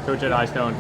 Coach at Eyestone,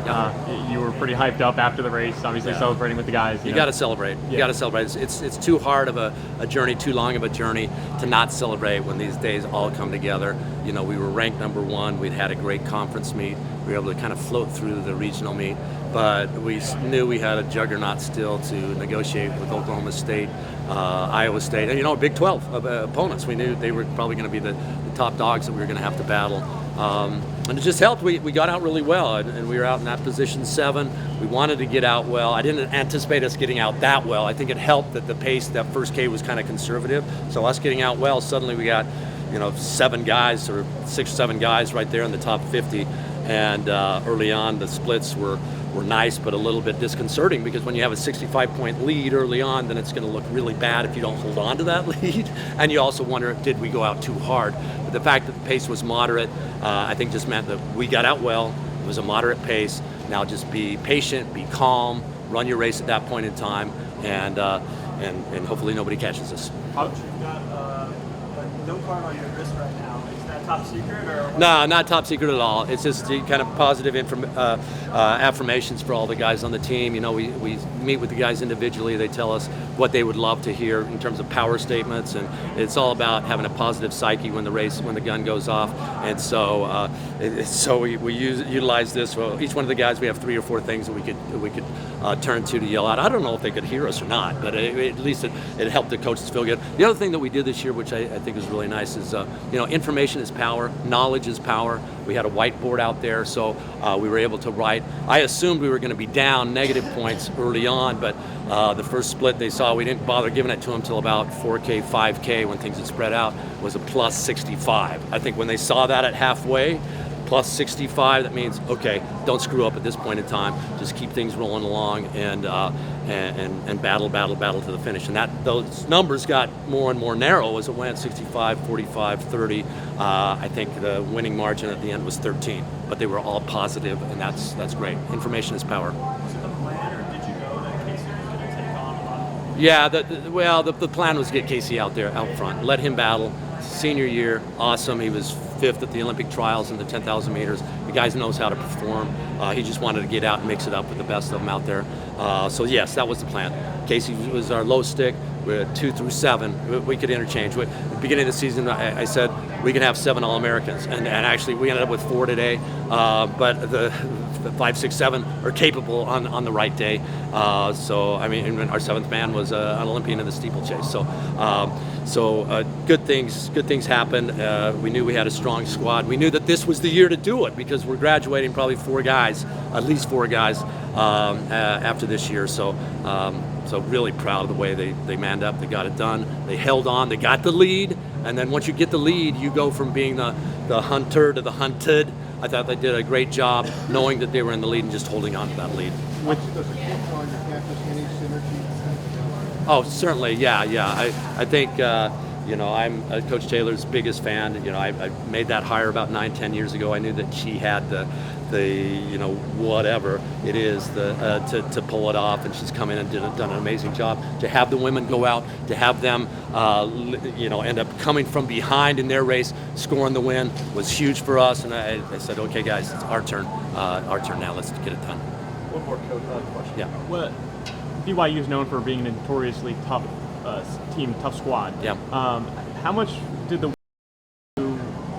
you were pretty hyped up after the race, obviously celebrating with the guys. You got to celebrate. You got to celebrate. It's too hard of a journey, too long of a journey to not celebrate when these days all come together. You know, we were ranked #1. We'd had a great conference meet. We were able to kind of float through the regional meet, but we knew we had a juggernaut still to negotiate with Oklahoma State, Iowa State, and you know, Big 12 opponents. We knew they were probably going to be the top dogs that we were going to have to battle. And it just helped. We got out really well, and we were out in that position 7. We wanted to get out well. I didn't anticipate us getting out that well. I think it helped that the pace, that first K was kind of conservative. So us getting out well, suddenly we got, you know, 7 guys or 6 or 7 guys right there in the top 50. And early on, the splits were nice, but a little bit disconcerting, because when you have a 65-point lead early on, then it's going to look really bad if you don't hold on to that lead. And you also wonder, did we go out too hard? But the fact that the pace was moderate, I think just meant that we got out well. It was a moderate pace. Now just be patient, be calm, run your race at that point in time, and hopefully nobody catches us. Coach, you've got a note card on your wrist right now. Is that top secret or? No, not top secret at all. It's just the kind of positive affirmations for all the guys on the team. You know, we meet with the guys individually. They tell us what they would love to hear in terms of power statements, and it's all about having a positive psyche when the gun goes off. And so we utilize this. Well, each one of the guys, we have 3 or 4 things that we could turn to yell out. I don't know if they could hear us or not, but at least it helped the coaches feel good. The other thing that we did this year, which I think is really nice, is you know, information is power, knowledge is power. We had a whiteboard out there, so we were able to write. I assumed we were going to be down negative points early on, but the first split they saw, we didn't bother giving it to them until about 4K, 5K, when things had spread out, was a plus 65. I think when they saw that at halfway, plus 65, that means, okay, don't screw up at this point in time. Just keep things rolling along and battle to the finish. And those numbers got more and more narrow as it went, 65, 45, 30. I think the winning margin at the end was 13, but they were all positive, and that's great. Information is power. Was it the plan, or did you know that Casey was going to take on a lot? Yeah, the plan was to get Casey out there, out front, let him battle. Senior year, awesome. He was 5th at the Olympic trials in the 10,000 meters. The guy knows how to perform. He just wanted to get out and mix it up with the best of them out there. So yes, that was the plan. Casey was our low stick. We're 2 through 7. We could interchange. At the beginning of the season, I said we can have 7 All-Americans, and actually we ended up with 4 today. But the 5, 6, 7 are capable on the right day. So I mean, our 7th man was an Olympian in the steeplechase. So good things happened. We knew we had a strong squad. We knew that this was the year to do it, because we're graduating probably 4 guys, at least 4 guys after this year. So really proud of the way they manned up. They got it done. They held on. They got the lead. And then once you get the lead, you go from being the hunter to the hunted. I thought they did a great job knowing that they were in the lead and just holding on to that lead. Does it keep on your campus any synergy? Oh, certainly, yeah. I think, you know, I'm Coach Taylor's biggest fan. You know, I made that hire about 9-10 years ago. I knew that she had the you know, whatever it is to pull it off, and she's come in and done an amazing job. To have the women go out, to have them you know, end up coming from behind in their race, scoring the win, was huge for us. And I said, okay guys, it's our turn now, let's get it done. One more, Coach, question. Yeah. What BYU is known for being a notoriously tough team, tough squad. Yeah. How much did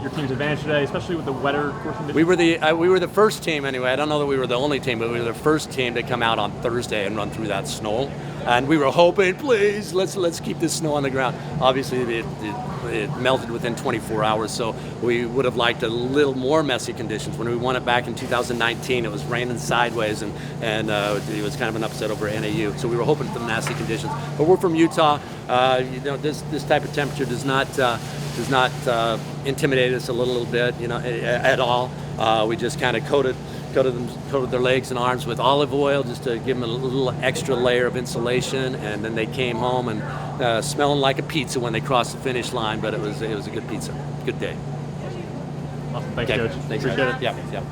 your team's advantage today, especially with the wetter course conditions? We were the first team anyway. I don't know that we were the only team, but we were the first team to come out on Thursday and run through that snow. And we were hoping, please, let's keep this snow on the ground. Obviously, it melted within 24 hours, so we would have liked a little more messy conditions. When we won it back in 2019, it was raining sideways, and it was kind of an upset over NAU. So we were hoping for the nasty conditions. But we're from Utah. You know, this type of temperature does not intimidate us a little bit, you know, at all. We just kind of coated their legs and arms with olive oil just to give them a little extra layer of insulation, and then they came home and smelling like a pizza when they crossed the finish line. But it was a good pizza, good day. Awesome, thanks, Okay. Coach. Thanks, Appreciate it. Yeah.